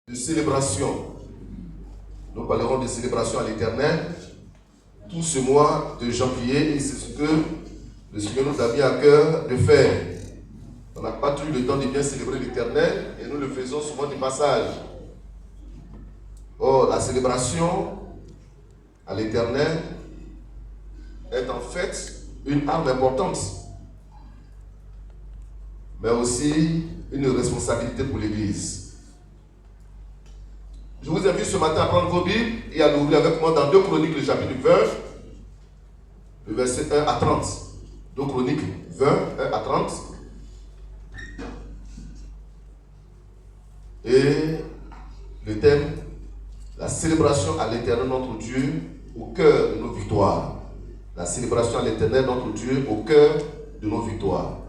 de célébration. Nous parlerons de célébration à l'Éternel tout ce mois de janvier et c'est ce que le Seigneur nous a mis à cœur de faire. On n'a pas eu le temps de bien célébrer l'Éternel et nous le faisons souvent du passage. Or, la célébration à l'Éternel est en fait une arme importante, mais aussi une responsabilité pour l'Église. Je vous invite ce matin à prendre vos Bibles et à l'ouvrir avec moi dans 2 Chroniques, le chapitre 20, le verset 1 à 30. 2 Chroniques 20, 1 à 30. Et le thème, la célébration à l'Éternel notre Dieu au cœur de nos victoires. La célébration à l'Éternel notre Dieu au cœur de nos victoires.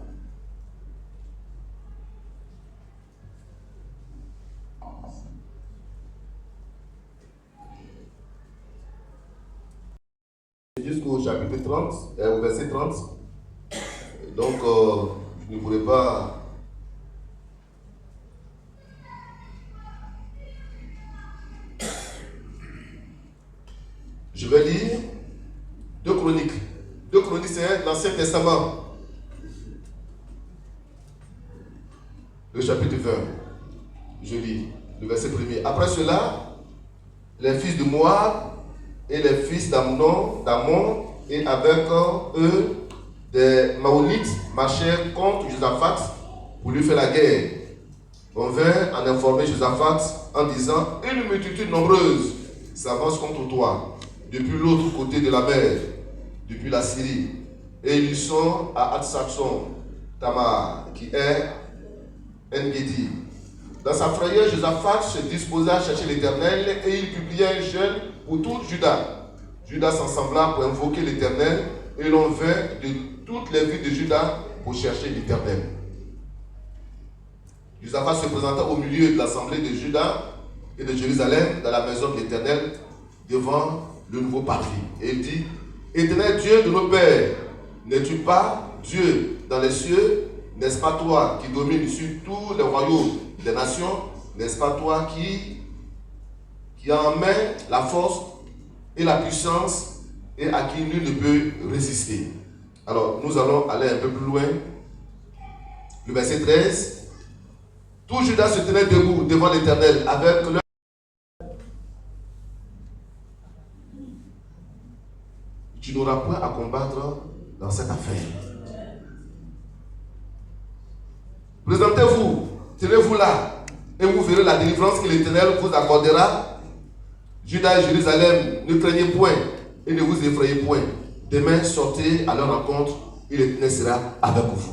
Jusqu'au chapitre 30, au verset 30. Donc, je ne pourrais pas... Je vais lire 2 Chroniques. 2 Chroniques, c'est l'Ancien Testament. Le chapitre 20. Je lis le verset 1er. Après cela, les fils de Moab et les fils d'Ammon et avec eux des Maonites marchèrent contre Josaphat pour lui faire la guerre. On vint en informer Josaphat en disant: une multitude nombreuse s'avance contre toi depuis l'autre côté de la mer, depuis la Syrie, et ils sont à Hatsason Tamar, qui est En-Gedi. Dans sa frayeur, Josaphat se disposa à chercher l'Éternel et il publia un jeûne pour tout Juda. Juda s'assembla pour invoquer l'Éternel et l'on vint de toutes les villes de Juda pour chercher l'Éternel. Josaphat se présenta au milieu de l'assemblée de Juda et de Jérusalem dans la maison de l'Éternel devant le nouveau parvis. Et il dit: Éternel Dieu de nos pères, n'es-tu pas Dieu dans les cieux? N'est-ce pas toi qui domines sur tous les royaumes des nations? N'est-ce pas toi qui as en main la force et la puissance et à qui nul ne peut résister? Alors, nous allons aller un peu plus loin. Le verset 13. Tout Juda se tenait debout devant l'Éternel avec leur... Tu n'auras point à combattre dans cette affaire. Présentez-vous, tenez-vous là, et vous verrez la délivrance que l'Éternel vous accordera. Juda et Jérusalem, ne craignez point et ne vous effrayez point. Demain, sortez à leur rencontre et l'Éternel sera avec vous.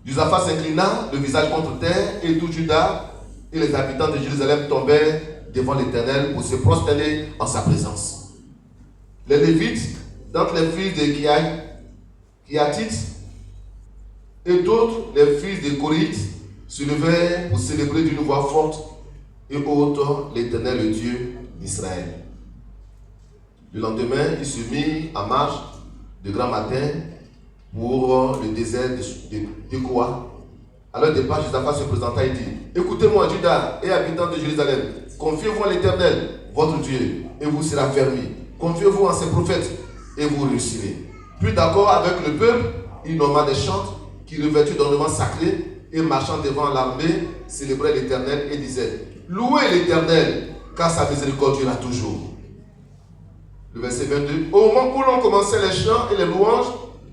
Josaphat s'inclina, le visage contre terre, et tout Juda et les habitants de Jérusalem tombèrent devant l'Éternel pour se prosterner en sa présence. Les Lévites, d'entre les fils de Kiatites, et d'autres, les fils de Corites, se levèrent pour célébrer d'une voix forte et haute l'Éternel, le Dieu d'Israël. Le lendemain, ils se mirent en marche de grand matin pour le désert de Koa. À leur départ, Josaphat se présenta et dit: écoutez-moi, Juda et habitants de Jérusalem, confiez-vous en l'Éternel, votre Dieu, et vous serez affermis. Confiez-vous en ses prophètes, et vous réussirez. Puis d'accord avec le peuple, il nomma des chantres qui, revêtus d'ornements sacrés et marchant devant l'armée, célébraient l'Éternel et disaient: louez l'Éternel, car sa miséricorde durera toujours. Le verset 22. Au moment où l'on commençait les chants et les louanges,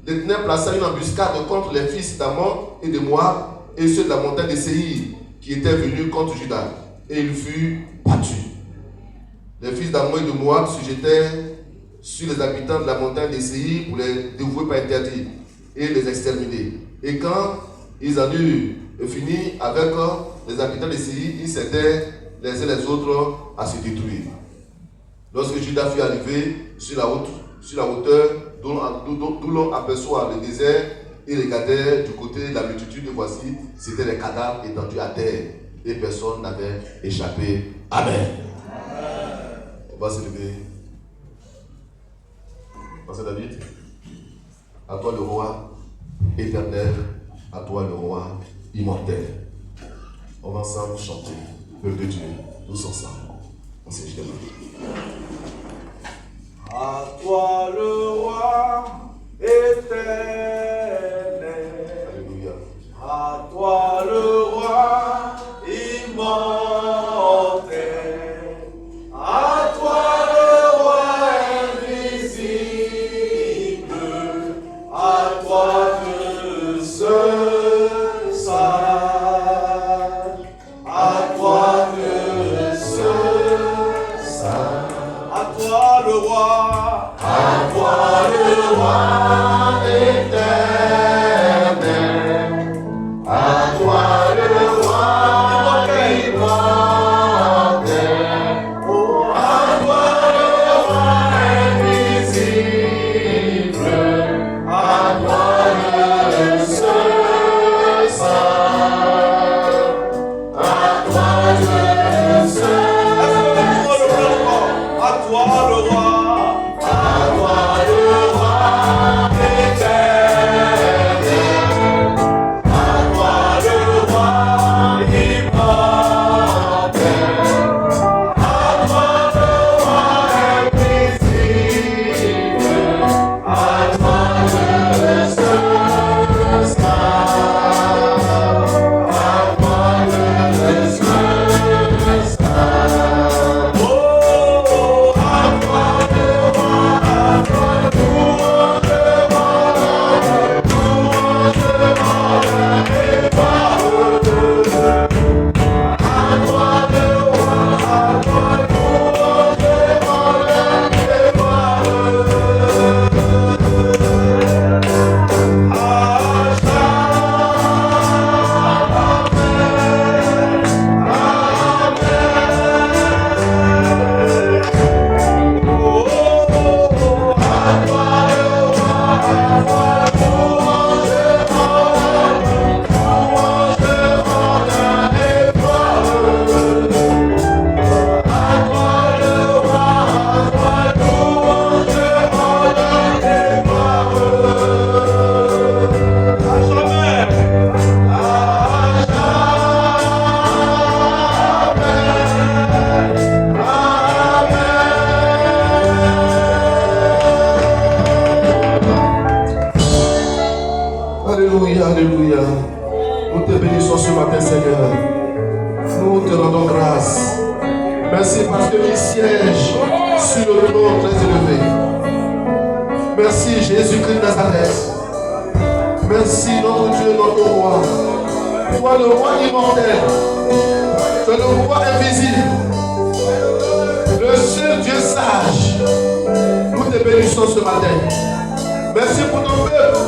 l'Éternel plaça une embuscade contre les fils d'Ammon et de Moab et ceux de la montagne de Séhir qui étaient venus contre Juda, et ils furent battus. Les fils d'Ammon et de Moab se jetèrent sur les habitants de la montagne de Séhir pour les dévouer par interdit et les exterminer. Et quand ils en eurent fini avec les habitants de Séhir, ils s'aidèrent les uns les autres à se détruire. Lorsque Juda fut arrivé sur la hauteur d'où l'on aperçoit le désert, ils regardèrent du côté de la multitude, et voici, c'étaient les cadavres étendus à terre, et personne n'avait échappé. Amen. On va se lever. Pasteur David, à toi le roi éternel, à toi le roi immortel. On va ensemble chanter. Peuple de Dieu, tous ensemble. On s'est jeté. À toi le roi éternel. Alléluia. À toi le roi immortel. À toi le roi invisible. À toi que seul sage. À toi que seul sage. À toi le roi. À toi le roi éternel. À toi le roi immortel. Oh, à toi le roi invisible. À toi le seul sage. À toi le seul sage. À toi le roi. À toi le roi éternel. À toi le roi immortel. À toi le roi invisible. À toi le seul sage. À toi le seul sage. Oh, à toi le roi, à toi louange, et parole. À toi le roi, à toi louange, et parole. Alléluia, alléluia. Nous te bénissons ce matin, Seigneur. Nous te rendons grâce. Merci parce que tu sièges sur le trône très élevé. Merci Jésus-Christ de Nazareth. Merci notre Dieu, notre roi. Toi le roi immortel. Tu es le roi invisible. Le seul Dieu sage. Nous te bénissons ce matin. Merci pour ton peuple.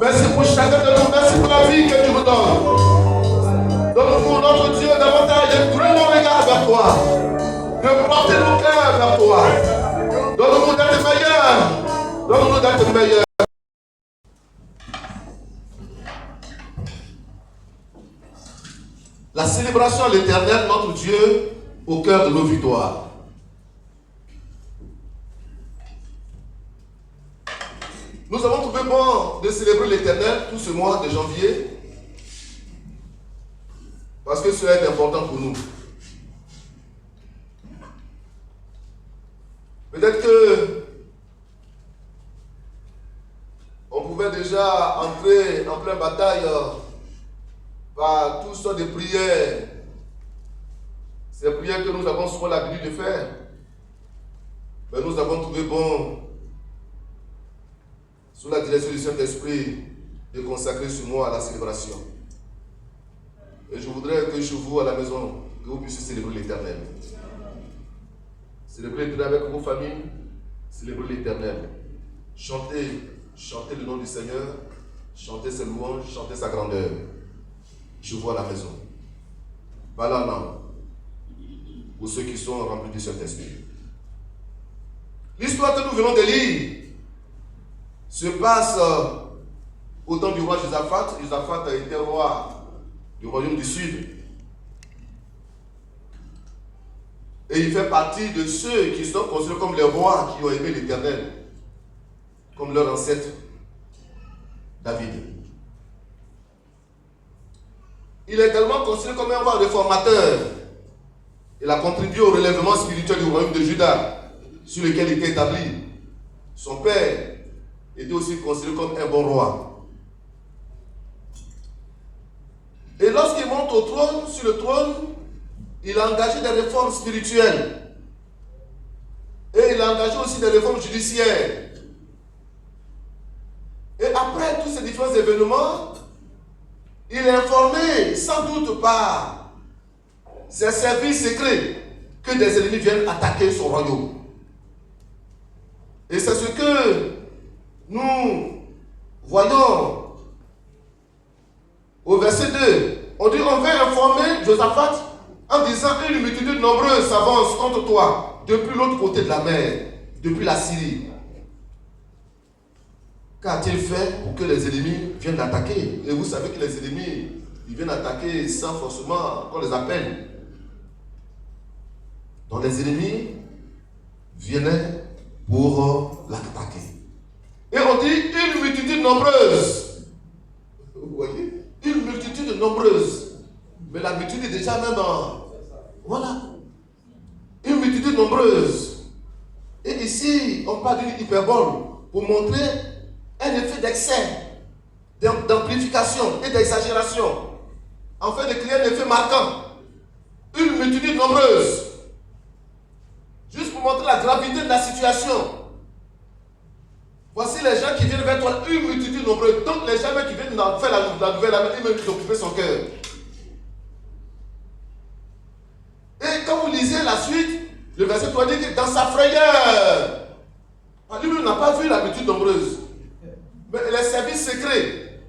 Merci pour chacun de nous. Merci pour la vie que tu nous donnes. Donne-nous, notre Dieu, davantage de tourner nos regards vers toi. De porter nos cœurs vers toi. Donne-nous d'être meilleurs. Donne-nous d'être meilleurs. La célébration à l'Éternel, notre Dieu, au cœur de nos victoires. Nous avons trouvé bon de célébrer l'Éternel tout ce mois de janvier parce que cela est important pour nous. Peut-être que on pouvait déjà entrer en pleine bataille par toutes sortes de prières. Ces prières que nous avons souvent l'habitude de faire. Mais nous avons trouvé bon, sous la direction du Saint-Esprit, de consacrer ce mois à la célébration. Et je voudrais que chez vous, à la maison, que vous puissiez célébrer l'Éternel. Célébrer l'Éternel avec vos familles, célébrer l'Éternel. Chantez le nom du Seigneur, chantez ses louanges, chantez sa grandeur. Chez vous à la maison. Voilà, non. Pour ceux qui sont remplis du Saint-Esprit. L'histoire que nous venons de lire se passe au temps du roi Josaphat. Josaphat a été roi du royaume du Sud. Et il fait partie de ceux qui sont considérés comme les rois qui ont aimé l'Éternel, comme leur ancêtre David. il est également considéré comme un roi réformateur. Il a contribué au relèvement spirituel du royaume de Juda, sur lequel il était établi. Son père était aussi considéré comme un bon roi. Et lorsqu'il monte au trône, sur le trône, il a engagé des réformes spirituelles. Et il a engagé aussi des réformes judiciaires. Et après tous ces différents événements, il est informé, sans doute par ses services secrets, que des ennemis viennent attaquer son royaume. Et c'est ce que nous voyons au verset 2. On dit, on va informer Josaphat en disant, une multitude nombreuse s'avance contre toi depuis l'autre côté de la mer, depuis la Syrie. Qu'a-t-il fait pour que les ennemis viennent l'attaquer? Et vous savez que les ennemis, ils viennent attaquer sans forcément qu'on les appelle. Donc les ennemis venaient pour l'attaquer. Et on dit une multitude nombreuse. Vous voyez? Une multitude nombreuse. Mais la multitude est déjà même en... Voilà. Une multitude nombreuse. Et ici, on parle d'une hyperbole pour montrer un effet d'excès, d'amplification et d'exagération. En fait, de créer un effet marquant. Une multitude nombreuse. Juste pour montrer la gravité de la situation. Voici les gens qui viennent vers toi, une multitude nombreuse. Donc les gens qui viennent faire la nouvelle année, ils veulent occuper son cœur. Et quand vous lisez la suite, le verset 3 dit que dans sa frayeur, lui n'a pas vu la multitude nombreuse. Mais les services secrets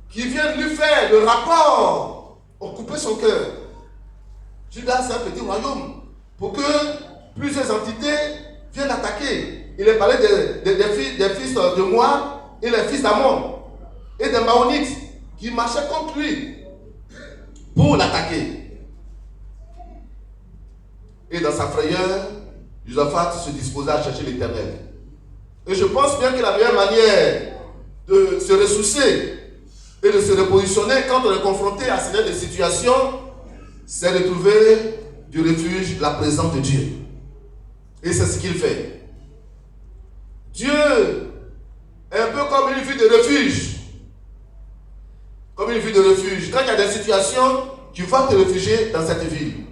qui viennent lui faire le rapport, occuper son cœur. Judas, c'est un petit royaume. Pour que plusieurs entités viennent l'attaquer. Il est parlé des fils de Moab et les fils d'Ammon et des Maonites qui marchaient contre lui pour l'attaquer. Et dans sa frayeur, Josaphat se disposa à chercher l'Éternel. Et je pense bien que la meilleure manière de se ressourcer et de se repositionner quand on est confronté à ce genre de situation, c'est de trouver du refuge, la présence de Dieu. Et c'est ce qu'il fait. Dieu est un peu comme une ville de refuge. Comme une ville de refuge. Quand il y a des situations, tu vas te réfugier dans cette ville.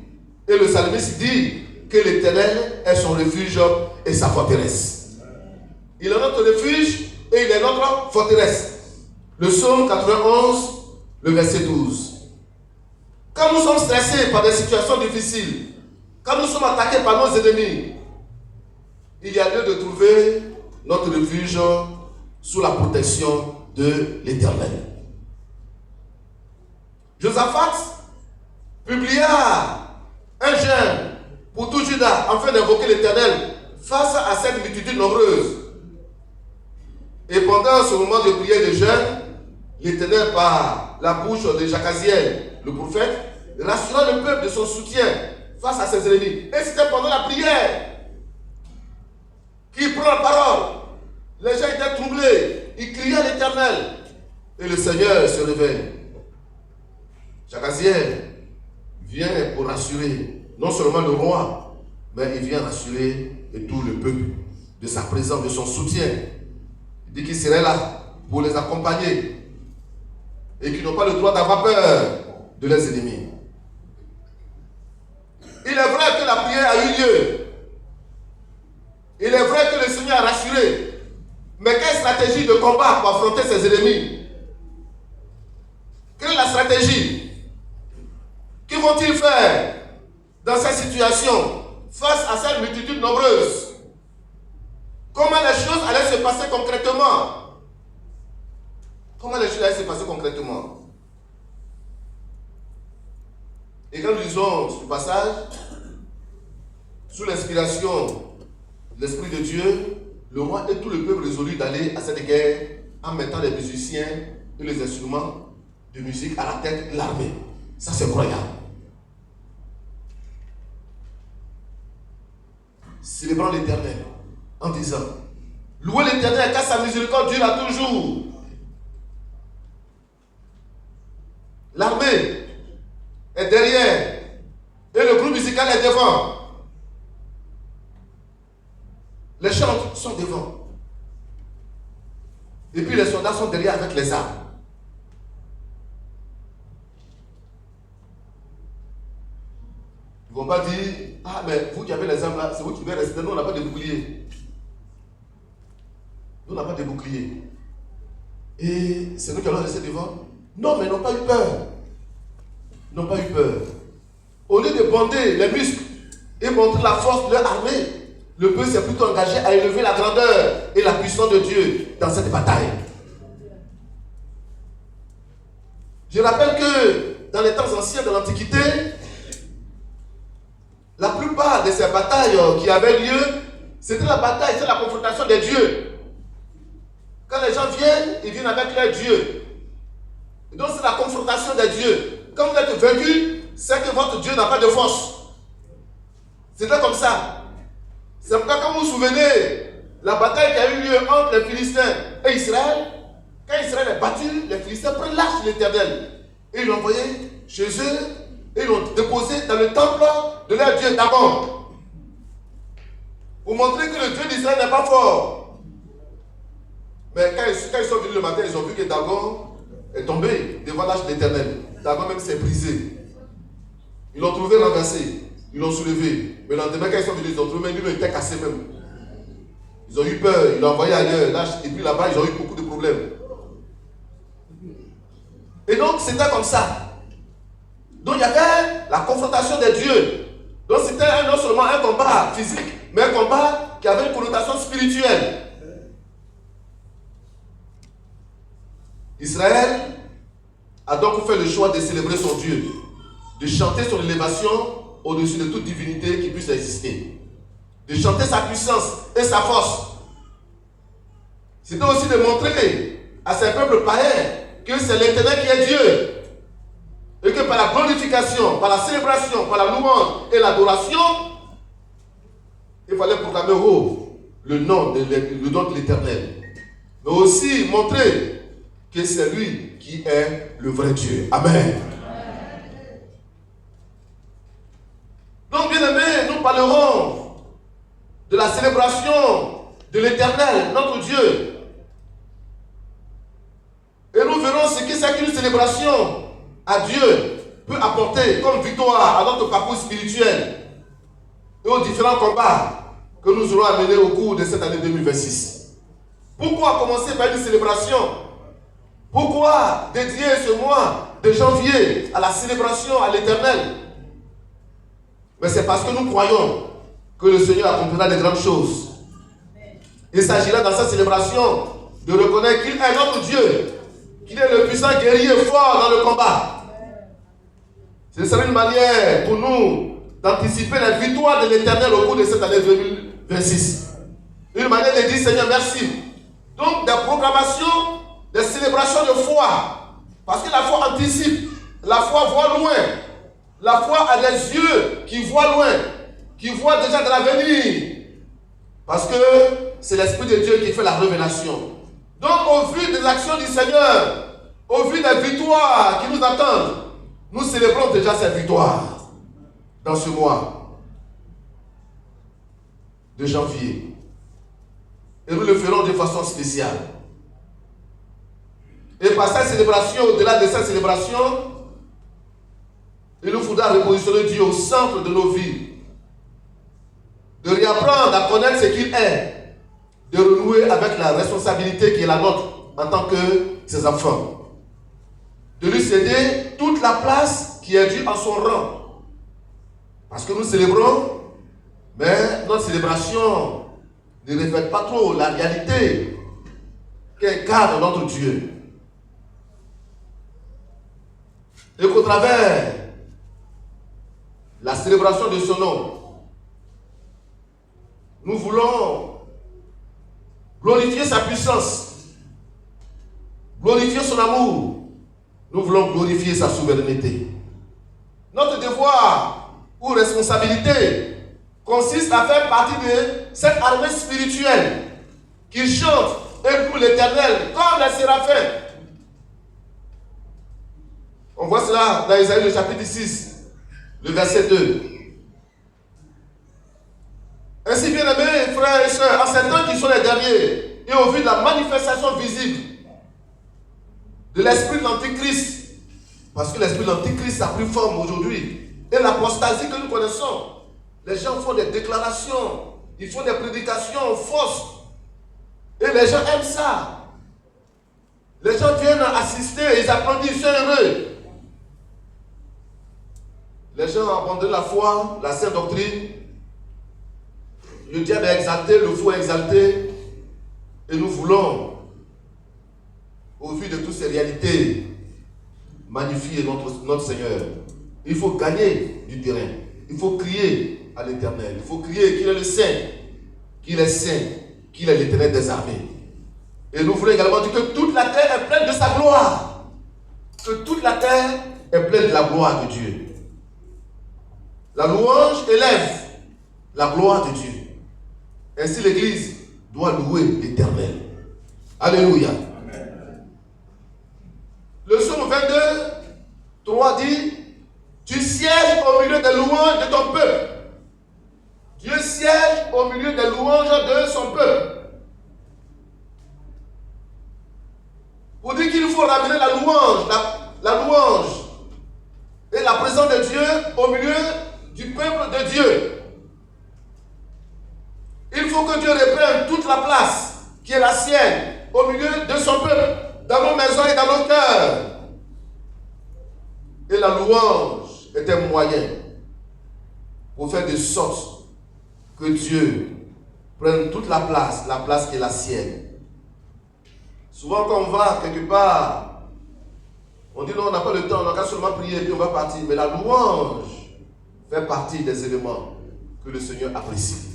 Et le psalmiste dit que l'Éternel est son refuge et sa forteresse. Il est notre refuge et il est notre forteresse. Le psaume 91, le verset 12. Quand nous sommes stressés par des situations difficiles, quand nous sommes attaqués par nos ennemis, il y a lieu de trouver notre refuge sous la protection de l'Éternel. Josaphat publia un jeûne pour tout Juda afin d'invoquer l'Éternel face à cette multitude nombreuse. Et pendant ce moment de prière et de jeûne, l'Éternel, par la bouche de Jacaziel, le prophète, rassura le peuple de son soutien face à ses ennemis. Et c'était pendant la prière qu'il prend la parole. Les gens étaient troublés. Ils criaient à l'Éternel. Et le Seigneur se réveille. Jacaziel vient pour rassurer non seulement le roi, mais il vient rassurer tout le peuple de sa présence, de son soutien. Il dit qu'il serait là pour les accompagner et qu'ils n'ont pas le droit d'avoir peur de leurs ennemis. Il est vrai que la prière a eu lieu. Il est vrai que le Seigneur a rassuré. Mais quelle stratégie de combat pour affronter ses ennemis? Quelle est la stratégie? Que vont-ils faire dans cette situation face à cette multitude nombreuse? Comment les choses allaient se passer concrètement? Comment les choses allaient se passer concrètement? Et quand nous lisons ce passage, sous l'inspiration de l'Esprit de Dieu, le roi et tout le peuple résolut d'aller à cette guerre en mettant les musiciens et les instruments de musique à la tête de l'armée. Ça, c'est croyable. Célébrant l'Éternel en disant: louez l'Éternel car sa miséricorde dure à toujours. L'armée est derrière et le groupe musical est devant. Les chants sont devant. Et puis les soldats sont derrière avec les armes. Ils ne vont pas dire, ah mais vous qui avez les armes là, c'est vous qui devez rester. Nous on n'a pas de bouclier. Nous on n'a pas de bouclier. Et c'est nous qui allons rester devant. Non, mais ils n'ont pas eu peur. Ils n'ont pas eu peur. Au lieu de bander les muscles et montrer la force de leur armée, le peuple s'est plutôt engagé à élever la grandeur et la puissance de Dieu dans cette bataille. Je rappelle que dans les temps anciens de l'Antiquité, la plupart de ces batailles qui avaient lieu, c'était la bataille, c'est la confrontation des dieux. Quand les gens viennent, ils viennent avec leur Dieu. Et donc c'est la confrontation des dieux. Quand vous êtes vaincu, c'est que votre Dieu n'a pas de force. C'était comme ça. C'est pourquoi quand vous vous souvenez, la bataille qui a eu lieu entre les Philistins et Israël, quand Israël est battu, les Philistins prennent l'arche de l'Éternel. Et ils l'ont envoyé chez eux et ils l'ont déposé dans le temple de leur Dieu Dagon. Pour montrer que le Dieu d'Israël n'est pas fort. Mais quand ils sont venus le matin, ils ont vu que Dagon est tombé devant l'arche de l'Éternel. Dagon même s'est brisé. Ils l'ont trouvé renversé. Ils l'ont soulevé. Mais le lendemain, quand ils sont venus, ils ont trouvé, lui, il était cassé même. Ils ont eu peur, ils l'ont envoyé ailleurs. Et puis là-bas, ils ont eu beaucoup de problèmes. Et donc, c'était comme ça. Donc, il y avait la confrontation des dieux. Donc, c'était non seulement un combat physique, mais un combat qui avait une connotation spirituelle. Israël a donc fait le choix de célébrer son Dieu, de chanter son élévation au-dessus de toute divinité qui puisse exister, de chanter sa puissance et sa force. C'était aussi de montrer à ces peuples païens que c'est l'Éternel qui est Dieu et que par la glorification, par la célébration, par la louange et l'adoration, il fallait proclamer haut le nom de l'Éternel, mais aussi montrer que c'est lui qui est le vrai Dieu. Amen. Donc, bien aimés, nous parlerons de la célébration de l'Éternel, notre Dieu. Et nous verrons ce que c'est qu'une célébration à Dieu peut apporter comme victoire à notre parcours spirituel et aux différents combats que nous aurons à mener au cours de cette année 2026. Pourquoi commencer par une célébration? Pourquoi dédier ce mois de janvier à la célébration à l'Éternel? Mais c'est parce que nous croyons que le Seigneur accomplira de grandes choses. Il s'agira dans cette célébration de reconnaître qu'il est notre Dieu, qu'il est le puissant guerrier fort dans le combat. Ce sera une manière pour nous d'anticiper la victoire de l'Éternel au cours de cette année 2026. Une manière de dire Seigneur merci. Donc des proclamations, des célébrations de foi. Parce que la foi anticipe, la foi voit loin. La foi a des yeux qui voient loin, qui voient déjà de l'avenir. Parce que c'est l'Esprit de Dieu qui fait la révélation. Donc au vu des actions du Seigneur, au vu des victoires qui nous attendent, nous célébrons déjà cette victoire dans ce mois de janvier. Et nous le ferons de façon spéciale. Et par cette célébration, au-delà de cette célébration, il nous faudra repositionner Dieu au centre de nos vies. De réapprendre à connaître ce qu'il est. De renouer avec la responsabilité qui est la nôtre en tant que ses enfants. De lui céder toute la place qui est due en son rang. Parce que nous célébrons, mais notre célébration ne reflète pas trop la réalité qu'incarne notre Dieu. Et qu'au travers la célébration de son nom, nous voulons glorifier sa puissance, glorifier son amour, nous voulons glorifier sa souveraineté. Notre devoir ou responsabilité consiste à faire partie de cette armée spirituelle qui chante et loue l'Éternel comme les séraphins. On voit cela dans Isaïe le chapitre 6, le verset 2. Ainsi, bien aimés, frères et sœurs, en ces temps qui sont les derniers, et au vu de la manifestation visible de l'esprit de l'Antichrist, parce que l'esprit de l'Antichrist a pris forme aujourd'hui, et l'apostasie que nous connaissons, les gens font des déclarations, ils font des prédications fausses, et les gens aiment ça. Les gens viennent assister, ils applaudissent, ils sont heureux. Les gens abandonnent la foi, la sainte doctrine. Le diable est exalté, le fou est exalté. Et nous voulons, au vu de toutes ces réalités, magnifier notre Seigneur. Il faut gagner du terrain. Il faut crier à l'Éternel. Il faut crier qu'il est le Saint, qu'il est Saint, qu'il est l'Éternel des armées. Et nous voulons également dire que toute la terre est pleine de sa gloire. Que toute la terre est pleine de la gloire de Dieu. La louange élève la gloire de Dieu. Ainsi l'Église doit louer l'Éternel. Alléluia. Amen. Le psaume 22, 3 dit: tu sièges au milieu des louanges de ton peuple. Dieu siège au milieu des louanges de son peuple. Pour dire qu'il faut ramener la louange, la louange et la présence de Dieu au milieu du peuple de Dieu. Il faut que Dieu reprenne toute la place qui est la sienne au milieu de son peuple, dans nos maisons et dans nos cœurs. Et la louange est un moyen pour faire de sorte que Dieu prenne toute la place qui est la sienne. Souvent quand on va quelque part, on dit non, on n'a pas le temps, on n'a qu'à seulement prier et puis on va partir. Mais la louange fait partie des éléments que le Seigneur apprécie.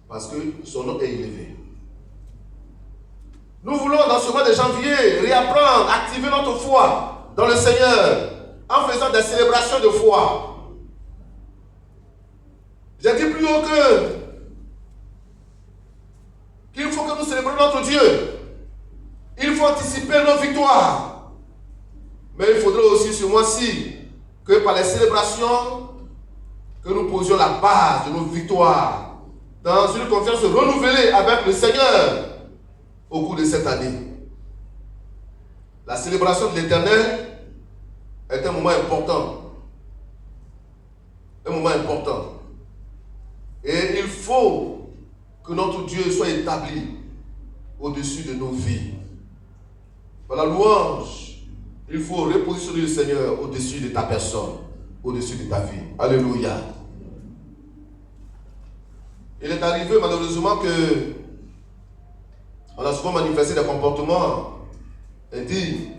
Parce que son nom est élevé. Nous voulons dans ce mois de janvier réapprendre, activer notre foi dans le Seigneur en faisant des célébrations de foi. J'ai dit plus haut qu'il faut que nous célébrions notre Dieu. Il faut anticiper nos victoires. Mais il faudra aussi ce mois-ci que par les célébrations, que nous posions la base de nos victoires dans une confiance renouvelée avec le Seigneur au cours de cette année. La célébration de l'Éternel est un moment important. Un moment important. Et il faut que notre Dieu soit établi au-dessus de nos vies. Par la louange, il faut repositionner le Seigneur au-dessus de ta personne, au-dessus de ta vie. Alléluia. Il est arrivé malheureusement que on a souvent manifesté des comportements indignes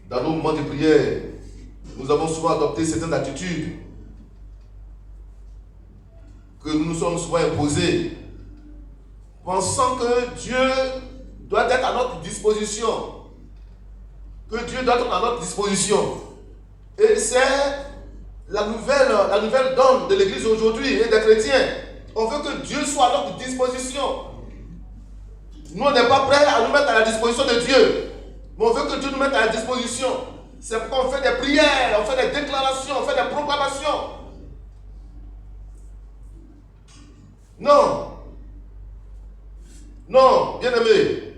dans nos moments de prière. Nous avons souvent adopté certaines attitudes que nous nous sommes souvent imposées, pensant que Dieu doit être à notre disposition. Que Dieu doit être à notre disposition. Et c'est la nouvelle donne de l'Église aujourd'hui et des chrétiens. On veut que Dieu soit à notre disposition. Nous, on n'est pas prêts à nous mettre à la disposition de Dieu. Mais on veut que Dieu nous mette à la disposition. C'est pourquoi on fait des prières, on fait des déclarations, on fait des proclamations. Non. Non, bien-aimé.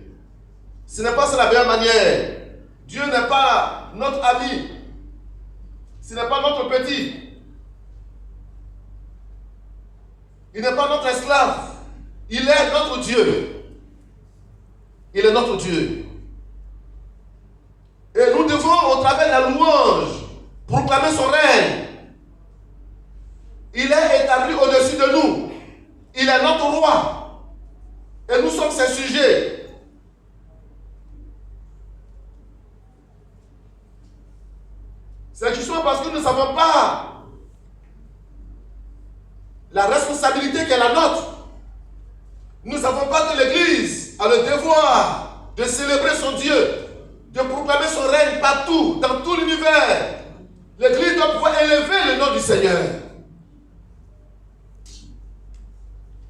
Ce n'est pas ça la meilleure manière. Dieu n'est pas notre ami. Ce n'est pas notre petit. Il n'est pas notre esclave. Il est notre Dieu. Il est notre Dieu. Et nous devons, au travers de la louange, proclamer son règne. Il est établi au-dessus de nous. Il est notre roi. Et nous sommes ses sujets. C'est justement parce que nous ne savons pas la responsabilité qui est la nôtre. Nous ne savons pas que l'Église a le devoir de célébrer son Dieu, de proclamer son règne partout, dans tout l'univers. L'Église doit pouvoir élever le nom du Seigneur.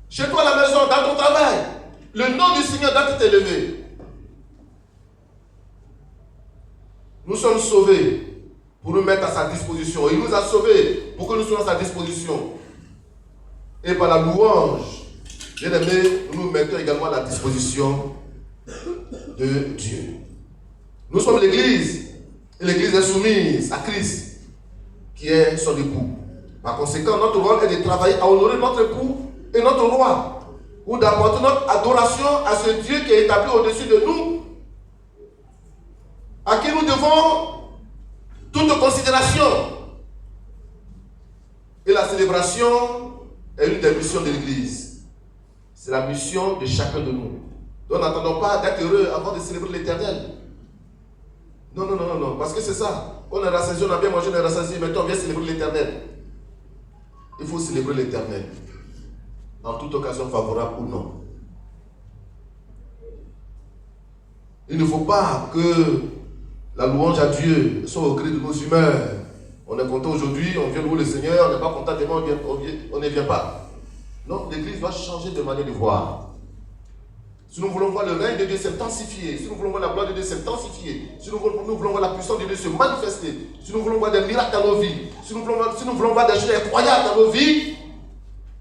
Chez toi à la maison, dans ton travail, le nom du Seigneur doit être élevé. Nous sommes sauvés pour nous mettre à sa disposition. Il nous a sauvés pour que nous soyons à sa disposition. Il nous a sauvés pour que nous soyons à sa disposition. Et par la louange, bien aimés, nous nous mettons également à la disposition de Dieu. Nous sommes l'Église, et l'Église est soumise à Christ, qui est son époux. Par conséquent, notre rôle est de travailler à honorer notre époux et notre roi, ou d'apporter notre adoration à ce Dieu qui est établi au-dessus de nous, à qui nous devons toute considération. Et la célébration est une des missions de l'Église. C'est la mission de chacun de nous. Donc n'attendons pas d'être heureux avant de célébrer l'Éternel. Non, non, non, non, non, parce que c'est ça. On est rassasié, on a bien mangé, on est rassasié, maintenant on vient célébrer l'Éternel. Il faut célébrer l'Éternel, en toute occasion favorable ou non. Il ne faut pas que la louange à Dieu soit au gré de nos humeurs. On est content aujourd'hui, on vient louer le Seigneur, on n'est pas content demain, on ne vient pas. Non, l'Église doit changer de manière de voir. Si nous voulons voir le règne de Dieu s'intensifier, si nous voulons voir la gloire de Dieu s'intensifier, si nous voulons voir la puissance de Dieu se manifester, si nous voulons voir des miracles dans nos vies, si nous voulons voir des choses incroyables dans nos vies,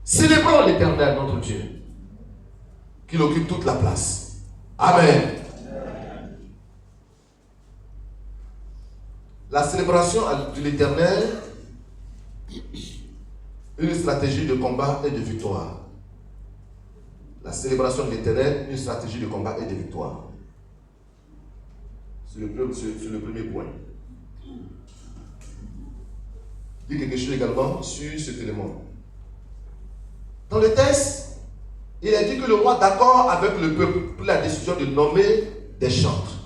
célébrons l'Éternel, notre Dieu, qu'il occupe toute la place. Amen. La célébration de l'Éternel, une stratégie de combat et de victoire. La célébration de l'Éternel, une stratégie de combat et de victoire. C'est le premier point. Je dis quelque chose également sur cet élément. Dans le texte, il a dit que le roi, d'accord avec le peuple, prit la décision de nommer des chantres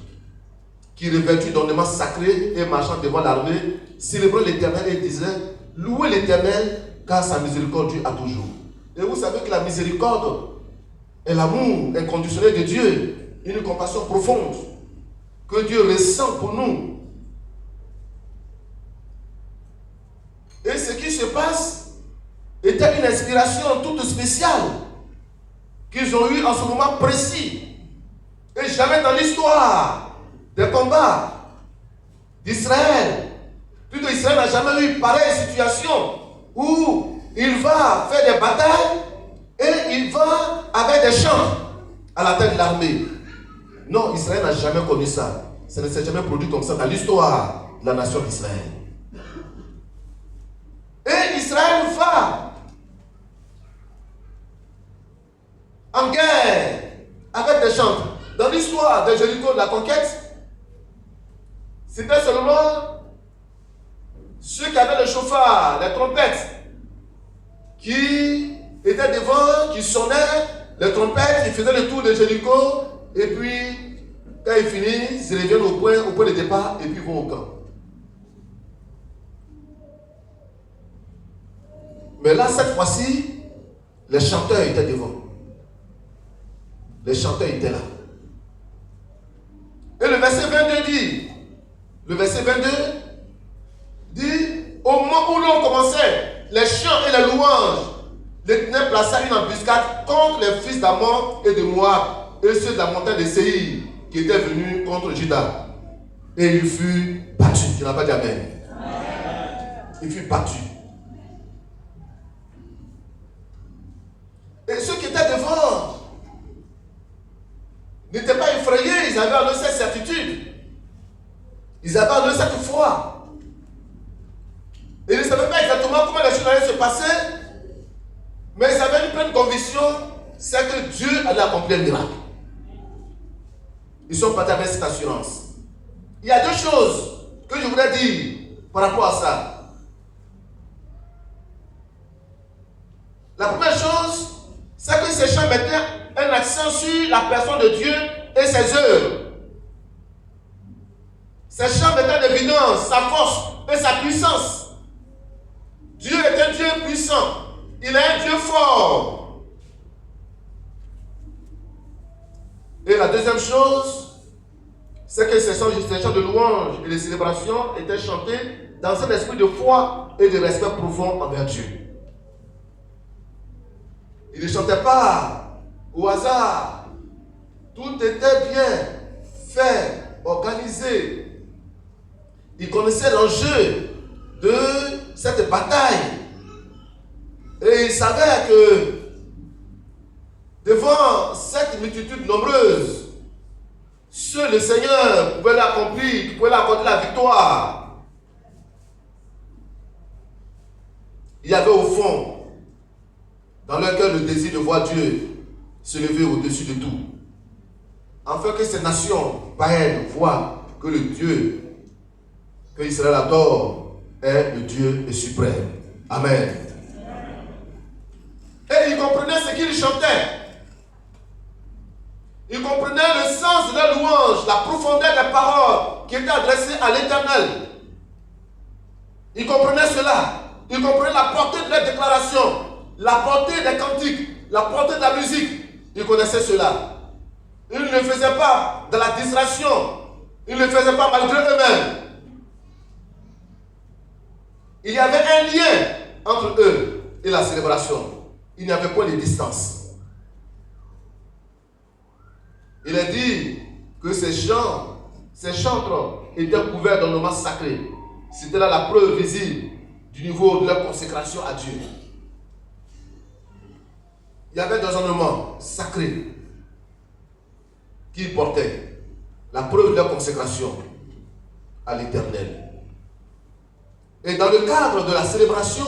qui, revêtus d'ornements sacrés et marchant devant l'armée, célébraient l'Éternel et disaient: louez l'Éternel, car sa miséricorde dure à toujours. Et vous savez que la miséricorde est l'amour inconditionnel de Dieu, une compassion profonde que Dieu ressent pour nous. Et ce qui se passe était une inspiration toute spéciale qu'ils ont eue en ce moment précis. Et jamais dans l'histoire des combats d'Israël, plutôt Israël n'a jamais eu pareille situation où il va faire des batailles et il va avec des chants à la tête de l'armée. Non, Israël n'a jamais connu ça. Ça ne s'est jamais produit comme ça dans l'histoire de la nation d'Israël. Et Israël va en guerre avec des chants. Dans l'histoire de Jéricho, de la conquête, c'était seulement ceux qui avaient le chauffard, les trompettes, qui étaient devant, qui sonnaient les trompettes, ils faisaient le tour de Jéricho, et puis, quand ils finissent, ils reviennent au point de départ, et puis ils vont au camp. Mais là, cette fois-ci, les chanteurs étaient devant. Les chanteurs étaient là. Et le verset 22 dit, au moment où l'on commençait les chants et les louanges, l'Éternel plaça une embuscade contre les fils d'Ammon et de Moab et ceux de la montagne de Séhir qui étaient venus contre Juda. Et il fut battu. Tu n'as pas dit amen. Il fut battu. Et ceux qui étaient devant n'étaient pas effrayés, ils avaient en eux cette certitude. Ils avaient en eux cette foi. Et ils ne savaient pas exactement comment les choses allaient se passer, mais ils avaient une pleine conviction, c'est que Dieu allait accomplir le miracle. Ils sont partis avec cette assurance. Il y a deux choses que je voudrais dire par rapport à ça. La première chose, c'est que ces chants mettaient un accent sur la personne de Dieu et ses œuvres. Ces chants mettaient en évidence sa force et sa puissance. Dieu est un Dieu puissant. Il est un Dieu fort. Et la deuxième chose, c'est que ces chants de louange et de célébration étaient chantés dans un esprit de foi et de respect profond envers Dieu. Ils ne chantaient pas au hasard. Tout était bien fait, organisé. Il connaissait l'enjeu de cette bataille. Et il savait que devant cette multitude nombreuse, seul le Seigneur pouvait l'accomplir, pouvait l'accorder la victoire. Il y avait au fond, dans leur cœur, le désir de voir Dieu se lever au-dessus de tout. Afin que ces nations païennes voient que le Dieu que Israël adore est le Dieu suprême. Amen. Et ils comprenaient ce qu'ils chantaient. Ils comprenaient le sens de leur louange, la profondeur des paroles qui étaient adressées à l'Éternel. Ils comprenaient cela. Ils comprenaient la portée de leur déclaration, la portée des cantiques, la portée de la musique. Ils connaissaient cela. Ils ne le faisaient pas dans la distraction. Ils ne le faisaient pas malgré eux-mêmes. Il y avait un lien entre eux et la célébration. Il n'y avait pas de distance. Il est dit que ces chantres étaient couverts d'ornements sacrés. C'était là la preuve visible du niveau de leur consécration à Dieu. Il y avait des ornements sacrés qu'ils portaient, la preuve de leur consécration à l'Éternel. Et dans le cadre de la célébration,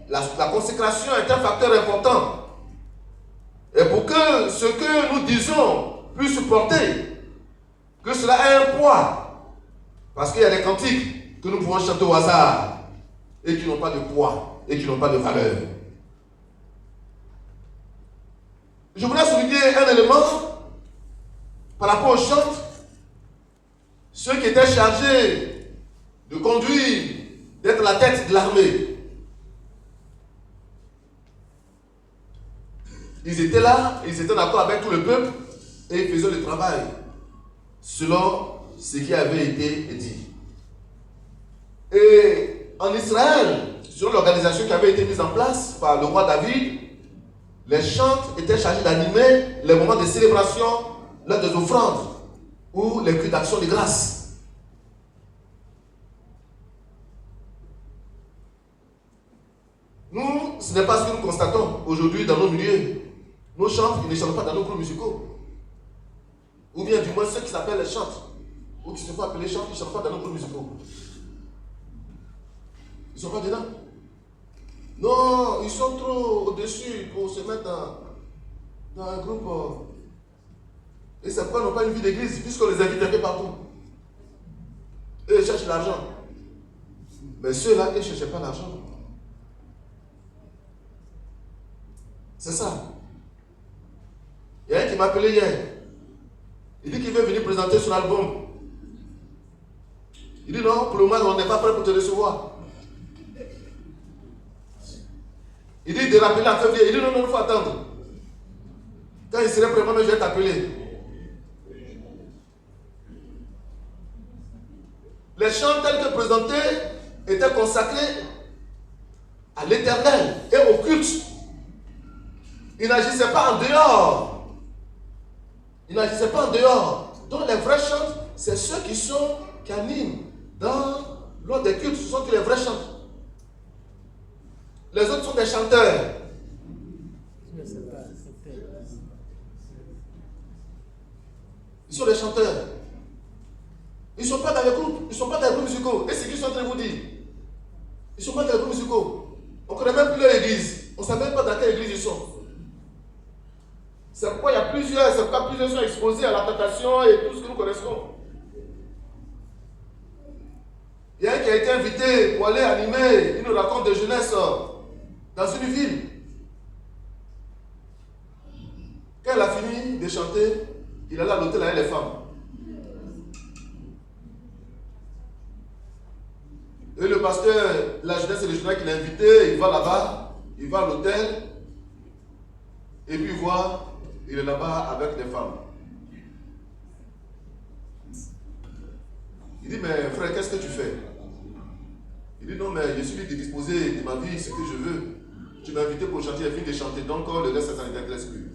la consécration est un facteur important. Et pour que ce que nous disons puisse porter, que cela ait un poids, parce qu'il y a des cantiques que nous pouvons chanter au hasard et qui n'ont pas de poids et qui n'ont pas de valeur. Je voudrais souligner un élément par rapport aux chants. Ceux qui étaient chargés de conduire, d'être la tête de l'armée, ils étaient là, ils étaient d'accord avec tout le peuple et ils faisaient le travail selon ce qui avait été dit. Et en Israël, selon l'organisation qui avait été mise en place par le roi David, les chantres étaient chargés d'animer les moments de célébration, lors des offrandes ou les cultes d'action de grâce. Nous, ce n'est pas ce que nous constatons aujourd'hui dans nos milieux. Nos chantres, ils ne chantent pas dans nos groupes musicaux. Ou bien du moins ceux qui s'appellent les chantres, ou qui se font appeler chantres, ils ne chantent pas dans nos groupes musicaux. Ils ne sont pas dedans. Non, ils sont trop au-dessus pour se mettre dans un groupe. Et c'est pourquoi ils n'ont pas une vie d'église, puisqu'on les invite un peu partout. Et ils cherchent l'argent. Mais ceux-là, ils ne cherchaient pas l'argent. C'est ça. Il y a un qui m'a appelé hier. Il dit qu'il veut venir présenter son album. Il dit non, pour le moment, on n'est pas prêt pour te recevoir. Il dit de rappeler en février. Il dit non, il faut attendre. Quand il serait prêt, moi, je vais t'appeler. Les chants tels que présentés étaient consacrés à l'Éternel et au culte. Ils n'agissaient pas en dehors. Ils n'agissaient pas en dehors. Donc les vrais chants, c'est ceux qui animent lors des cultes. Ce sont que les vrais chants. Les autres sont des chanteurs. Ils sont des chanteurs. Ils ne sont pas dans les groupes. Ils ne sont pas dans les groupes musicaux. Et ce qu'ils sont en train de vous dire. Ils ne sont pas dans les groupes musicaux. On ne connaît même plus leur église. On ne sait même pas dans quelle église ils sont. C'est pourquoi plusieurs sont exposés à la tentation et tout ce que nous connaissons. Il y a un qui a été invité pour aller animer une rencontre de jeunesse dans une ville. Quand il a fini de chanter, il allait à l'hôtel avec les femmes. Et le pasteur, la jeunesse et le jeune qui l'a invité, il va là-bas, il va à l'hôtel, et puis il est là-bas avec des femmes. Il dit, mais frère, qu'est-ce que tu fais? Il dit, non, mais je suis libre de disposer de ma vie ce que je veux. Tu m'as invité pour chanter, j'ai fini de chanter, donc le reste, ça ne t'intéresse plus.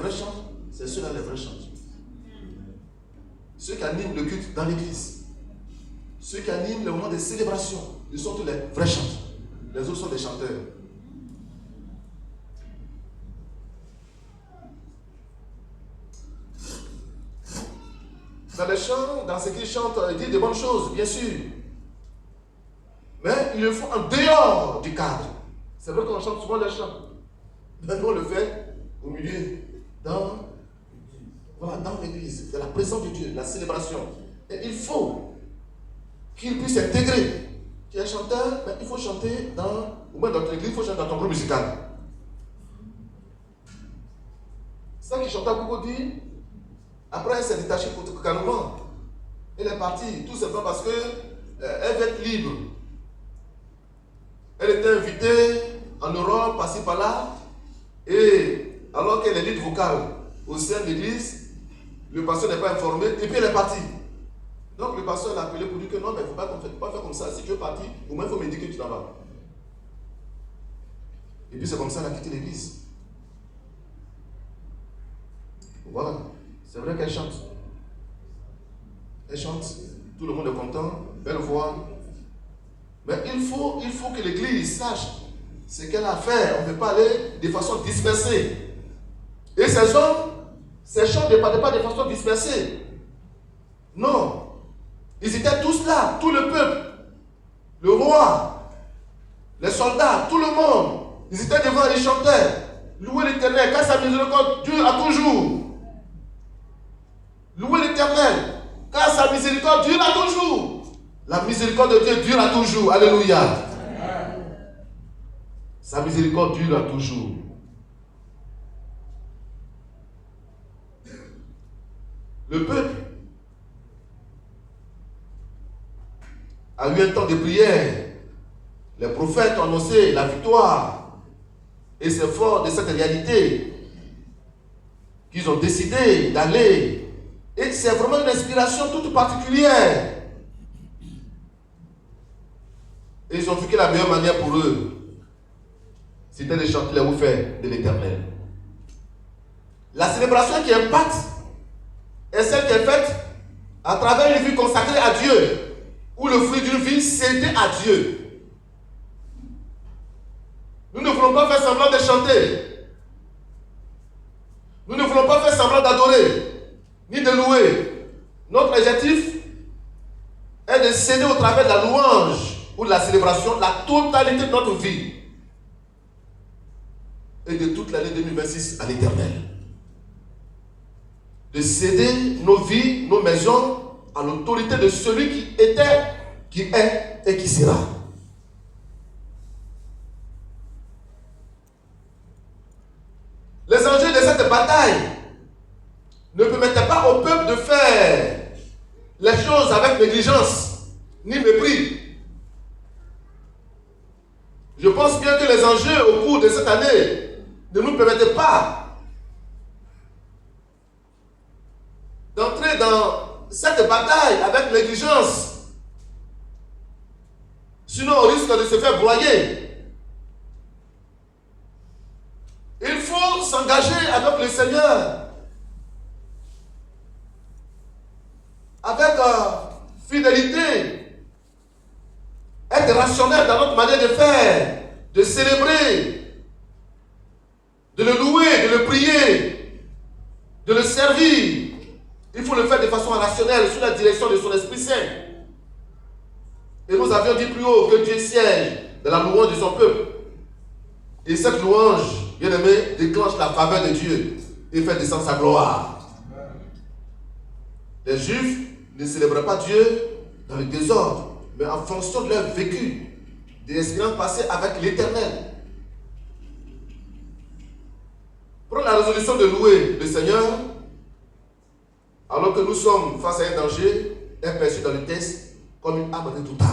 vrais chantres, c'est ceux-là les vrais chantres. Ceux qui animent le culte dans l'église, ceux qui animent le moment des célébrations, ils sont tous les vrais chanteurs. Les autres sont des chanteurs. Dans les chants, dans ce qu'ils chantent, ils disent de bonnes choses, bien sûr. Mais ils le font en dehors du cadre. C'est vrai qu'on chante souvent les chants. Mais nous, on le fait au milieu, dans l'église, de la présence de Dieu, de la célébration. Et il faut qu'il puisse s'intégrer. Tu es chanteur, mais il faut chanter au moins dans ton église, il faut chanter dans ton groupe musical. C'est ça qui chantait à Cocody. Après, elle s'est détachée calmement. Elle est partie, tout simplement parce qu'elle veut être libre. Elle était invitée en Europe, par-ci par-là, et alors qu'elle est lead vocale au sein de l'église, le pasteur n'est pas informé, et puis elle est partie. Donc le pasteur l'a appelé pour dire que non, mais il ne faut pas faire comme ça. Si tu es parti, au moins il faut me dire que tu t'en vas. Et puis c'est comme ça qu'elle a quitté l'église. Voilà. C'est vrai qu'elle chante. Elle chante, tout le monde est content, belle voix. Mais il faut que l'église sache ce qu'elle a à faire. On ne peut pas aller de façon dispersée. Et ces hommes, ces chants ne partaient pas de façon dispersée. Non. Ils étaient tous là, tout le peuple, le roi, les soldats, tout le monde. Ils étaient devant les chanteurs. Louez l'Éternel, car sa miséricorde dure à toujours. Louez l'Éternel, car sa miséricorde dure à toujours. La miséricorde de Dieu dure à toujours. Alléluia. Sa miséricorde dure à toujours. Le peuple a eu un temps de prière. Les prophètes ont annoncé la victoire. Et c'est fort de cette réalité qu'ils ont décidé d'aller. Et c'est vraiment une inspiration toute particulière. Et ils ont vu que la meilleure manière pour eux, c'était de chanter les hauts-faits de l'Éternel. La célébration qui impacte est celle qui est faite à travers une vie consacrée à Dieu, où le fruit d'une vie cédé à Dieu. Nous ne voulons pas faire semblant de chanter. Nous ne voulons pas faire semblant d'adorer, ni de louer. Notre objectif est de céder au travers de la louange ou de la célébration la totalité de notre vie et de toute l'année 2026 à l'Éternel. De céder nos vies, nos maisons à l'autorité de celui qui était, qui est et qui sera. Les enjeux de cette bataille ne permettaient pas au peuple de faire les choses avec négligence ni mépris. Je pense bien que les enjeux au cours de cette année ne nous permettaient pas d'entrer dans cette bataille avec négligence. Sinon, on risque de se faire broyer. Il faut s'engager avec le Seigneur, avec fidélité, être rationnel dans notre manière de faire, de célébrer, de le louer, de le prier, de le servir. Il faut le faire de façon rationnelle, sous la direction de son Esprit Saint. Et nous avions dit plus haut que Dieu siège dans la louange de son peuple. Et cette louange, bien aimé, déclenche la faveur de Dieu et fait descendre sa gloire. Les Juifs ne célébraient pas Dieu dans le désordre, mais en fonction de leur vécu, des expériences passées avec l'Éternel. Prenons la résolution de louer le Seigneur, alors que nous sommes face à un danger, est perçu dans le texte comme une arme redoutable.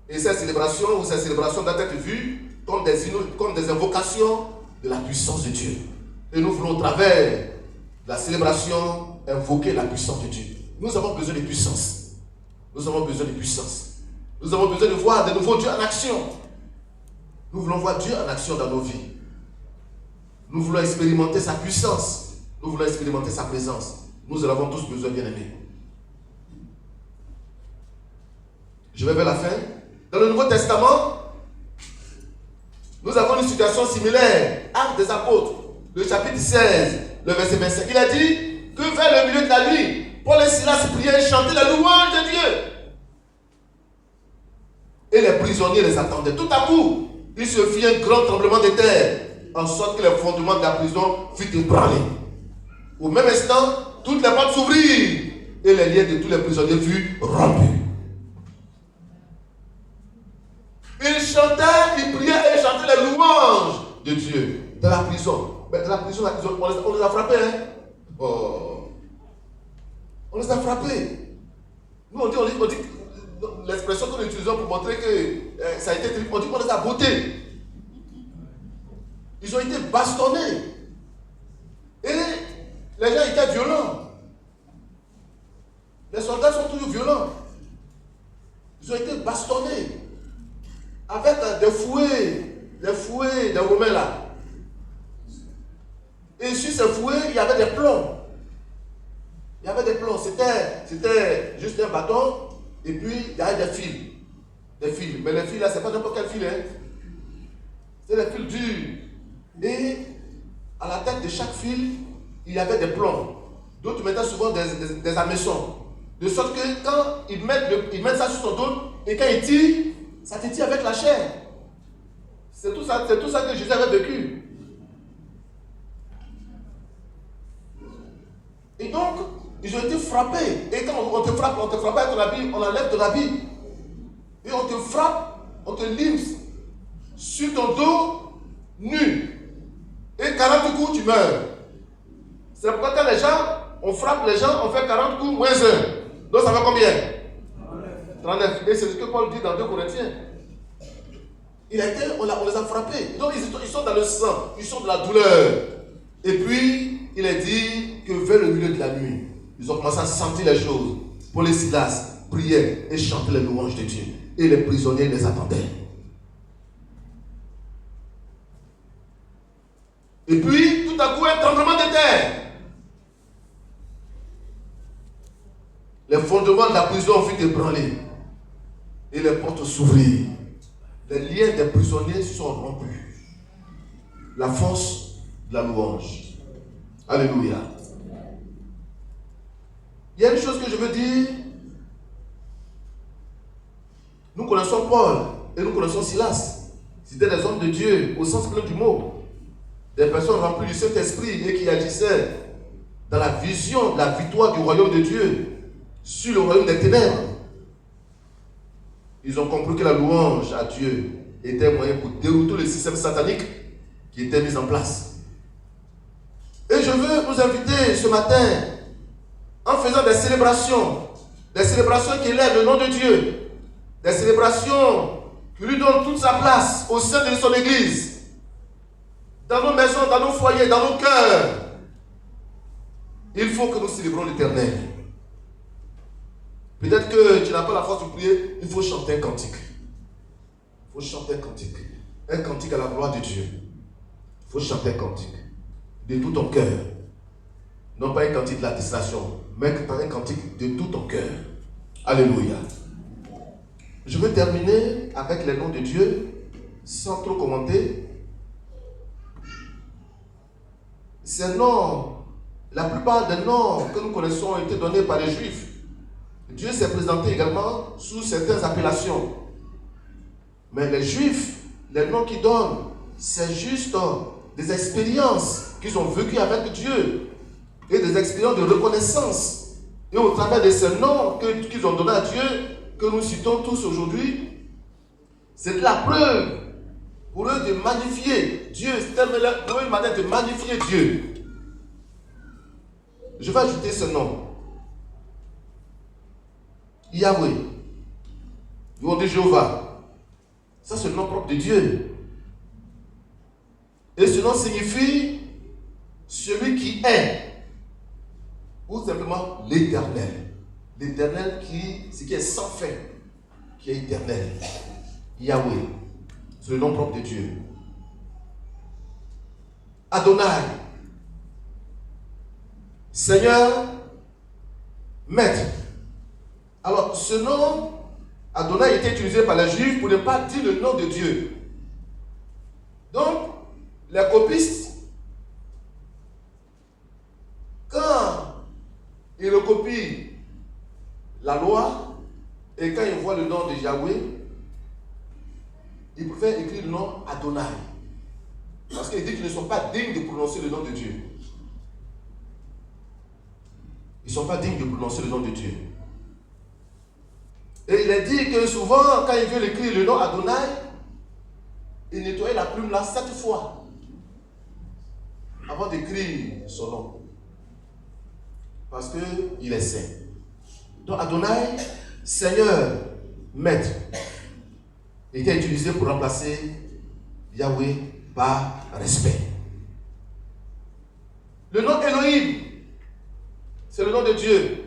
Et ces célébrations doivent être vues comme des invocations de la puissance de Dieu. Et nous voulons, au travers de la célébration, invoquer la puissance de Dieu. Nous avons besoin de puissance. Nous avons besoin de puissance. Nous avons besoin de voir de nouveaux dieux en action. Nous voulons voir Dieu en action dans nos vies. Nous voulons expérimenter sa puissance. Nous voulons expérimenter sa présence. Nous en avons tous besoin, bien-aimés. Je vais vers la fin. Dans le Nouveau Testament, nous avons une situation similaire. Actes des Apôtres, le chapitre 16, le verset 25. Il a dit que vers le milieu de la nuit, Paul et Silas priaient et chantaient la louange de Dieu. Et les prisonniers les attendaient. Tout à coup, il se fit un grand tremblement de terre, en sorte que les fondements de la prison furent ébranlés. Au même instant, toutes les portes s'ouvrirent et les liens de tous les prisonniers furent rompus. Ils chantaient, ils priaient et ils chantaient les louanges de Dieu dans la prison. Mais dans la prison, on les a frappés. Hein? Oh. On les a frappés. Nous, on dit l'expression que nous utilisons pour montrer que ça a été terrible. On dit qu'on les a bottés. Ils ont été bastonnés. Et les gens étaient violents. Les soldats sont toujours violents. Ils ont été bastonnés. Avec des fouets des Romains là. Et sur ces fouets, il y avait des plombs. Il y avait des plombs. C'était juste un bâton. Et puis, il y avait des fils. Mais les fils là, c'est pas n'importe quel fil. Hein. C'est des fils durs. Et à la tête de chaque fil, il y avait des plombs. D'autres mettaient souvent des hameçons. De sorte que quand ils mettent ça sur son dos, et quand ils tirent, ça te tire avec la chair. C'est tout ça que Jésus avait vécu. Et donc, ils ont été frappés. Et quand on te frappe avec ton habit, on enlève ton habit. Et on te frappe, on te lime sur ton dos, nu. Et 40 coups, tu meurs. C'est pourquoi quand on frappe les gens, on fait 40 coups moins 1. Donc ça fait combien? 39. Et c'est ce que Paul dit dans 2 Corinthiens. On les a frappés. Donc ils sont dans le sang, ils sont dans la douleur. Et puis, il est dit que vers le milieu de la nuit, ils ont commencé à sentir les choses. Paul et Silas priaient et chantaient les louanges de Dieu. Et les prisonniers les attendaient. Et puis, tout à coup, un tremblement de terre. Les fondements de la prison furent ébranlés. Et les portes s'ouvrirent. Les liens des prisonniers sont rompus. La force de la louange. Alléluia. Il y a une chose que je veux dire. Nous connaissons Paul et nous connaissons Silas. C'était des hommes de Dieu au sens plein du mot. Des personnes remplies du Saint-Esprit et qui agissaient dans la vision de la victoire du royaume de Dieu sur le royaume des ténèbres. Ils ont compris que la louange à Dieu était un moyen pour dérouter le système satanique qui était mis en place. Et je veux nous inviter ce matin en faisant des célébrations qui élèvent le nom de Dieu, des célébrations qui lui donnent toute sa place au sein de son église, dans nos maisons, dans nos foyers, dans nos cœurs. Il faut que nous célébrons l'Éternel. Peut-être que tu n'as pas la force de prier, il faut chanter un cantique. Il faut chanter un cantique. Un cantique à la gloire de Dieu. Il faut chanter un cantique. De tout ton cœur. Non pas un cantique de l'attestation, mais un cantique de tout ton cœur. Alléluia. Je veux terminer avec les noms de Dieu, sans trop commenter. Ces noms, la plupart des noms que nous connaissons ont été donnés par les Juifs. Dieu s'est présenté également sous certaines appellations. Mais les Juifs, les noms qu'ils donnent, c'est juste des expériences qu'ils ont vécues avec Dieu et des expériences de reconnaissance. Et au travers de ces noms qu'ils ont donnés à Dieu, que nous citons tous aujourd'hui, c'est la preuve pour eux de magnifier Dieu. C'est pour eux une manière de magnifier Dieu. Je vais ajouter ce nom. Yahweh. Nous on dit Jéhovah. Ça c'est le nom propre de Dieu. Et ce nom signifie celui qui est. Ou simplement l'Éternel. L'Éternel ce qui est sans fin. Qui est éternel. Yahweh. C'est le nom propre de Dieu. Adonai, Seigneur, Maître. Alors, ce nom Adonai était utilisé par les Juifs pour ne pas dire le nom de Dieu. Donc, les copistes, quand ils recopient la loi et quand ils voient le nom de Yahweh, ils préfèrent écrire le nom Adonai. Parce qu'ils disent qu'ils ne sont pas dignes de prononcer le nom de Dieu. Ils ne sont pas dignes de prononcer le nom de Dieu. Et il est dit que souvent, quand ils veulent écrire le nom Adonai, ils nettoient la plume là 7 fois avant d'écrire son nom. Parce qu'il est saint. Donc Adonai, Seigneur, Maître, était utilisé pour remplacer Yahweh par respect. Le nom Elohim, c'est le nom de Dieu.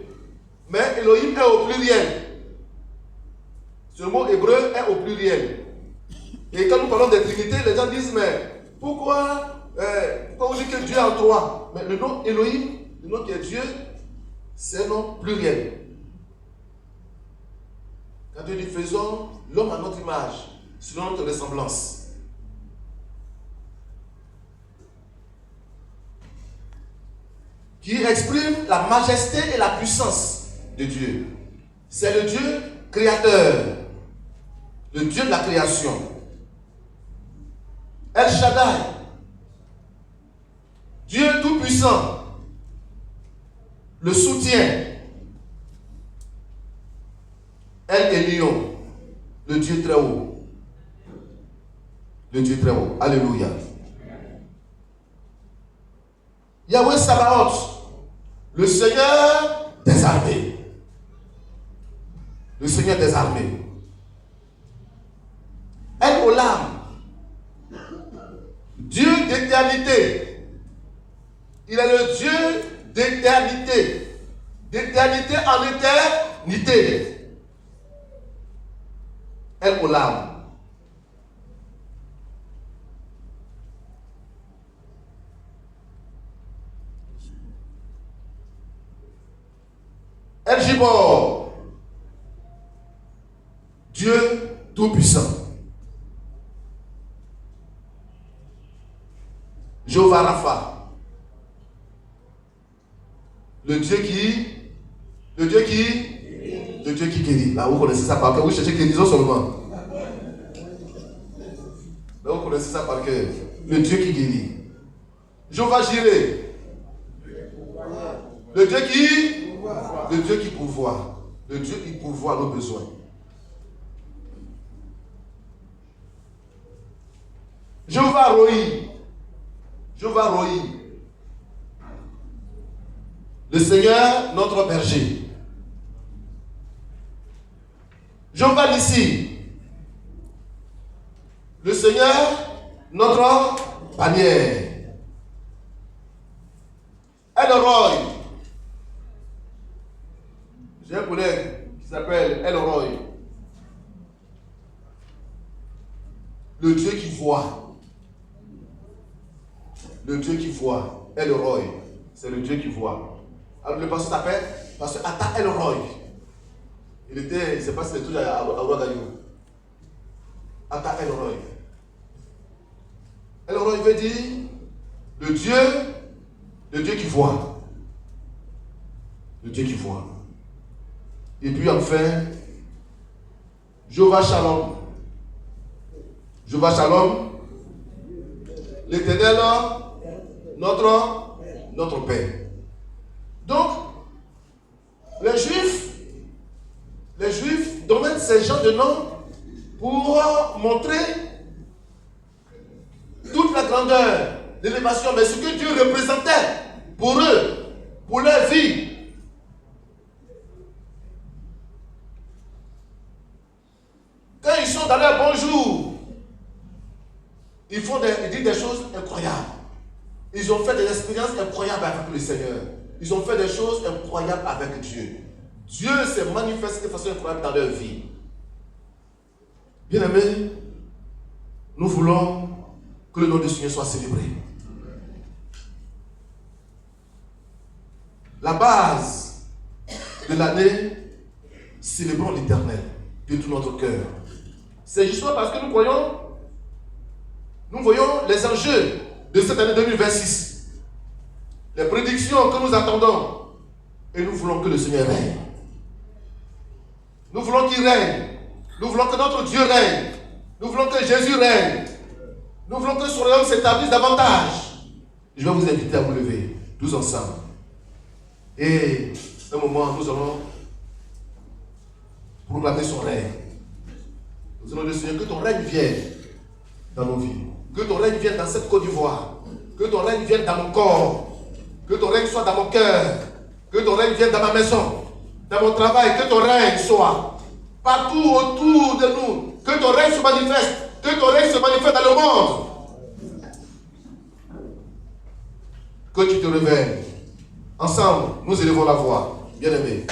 Mais Elohim est au pluriel. Ce mot hébreu est au pluriel. Et quand nous parlons de Trinité, les gens disent, mais pourquoi vous dites que Dieu est en 3? Mais le nom Elohim, le nom qui est Dieu, c'est un nom pluriel. Quand Dieu dit, faisons l'homme à notre image, selon notre ressemblance. Qui exprime la majesté et la puissance de Dieu. C'est le Dieu créateur, le Dieu de la création. El Shaddai, Dieu tout-puissant, le soutien. El Elyon, le Dieu très haut. Le Dieu très haut. Alléluia. Yahweh Sabaoth, le Seigneur des armées. Le Seigneur des armées. El Olam, Dieu d'éternité. Il est le Dieu d'éternité. D'éternité en éternité. El Olam. El Gibor, Dieu tout-puissant. Jéhovah Rapha, le Dieu qui guérit. Là, vous connaissez ça par cœur. Vous cherchez guérison seulement. Là, vous connaissez ça par cœur. Le Dieu qui guérit. Jéhovah Jireh, le Dieu qui pourvoit. Le Dieu qui pourvoit nos besoins. Jéhovah Roi. Jéhovah Roi. Le Seigneur, notre berger. Jéhovah Nissi. Le Seigneur, notre bannière. El Roi. J'ai un collègue qui s'appelle El Roi. Le Dieu qui voit. Le Dieu qui voit. El Roi. C'est le Dieu qui voit. Alors le pasteur s'appelle Pasteur Atta El Roi. Il était, je ne sais pas si c'est toujours à Ouagadougou. Atta El Roi. El Roi veut dire le Dieu qui voit. Le Dieu qui voit. Et puis enfin, Jéhovah Shalom. Jéhovah Shalom, l'Éternel, notre Père. Donc, les Juifs donnent ces genres de noms pour montrer toute la grandeur, l'élévation, mais ce que Dieu représentait pour eux, pour leur vie. Quand ils sont dans leur bon jour, ils disent des choses incroyables. Ils ont fait des expériences incroyables avec le Seigneur. Ils ont fait des choses incroyables avec Dieu. Dieu s'est manifesté de façon incroyable dans leur vie. Bien-aimés, nous voulons que le nom du Seigneur soit célébré. la base de l'année, célébrons l'Éternel de tout notre cœur. C'est justement parce que nous voyons les enjeux de cette année 2026, les prédictions que nous attendons, et nous voulons que le Seigneur règne. Nous voulons qu'il règne. Nous voulons que notre Dieu règne. Nous voulons que Jésus règne. Nous voulons que son royaume s'établisse davantage. Je vais vous inviter à vous lever, tous ensemble. Et un moment, nous allons proclamer son règne. Nous allons dire, Seigneur, que ton règne vienne dans nos vies. Que ton règne vienne dans cette Côte d'Ivoire. Que ton règne vienne dans mon corps. Que ton règne soit dans mon cœur. Que ton règne vienne dans ma maison. Dans mon travail. Que ton règne soit partout autour de nous. Que ton règne se manifeste. Que ton règne se manifeste dans le monde. Que tu te réveilles. Ensemble, nous élevons la voix. Bien-aimés.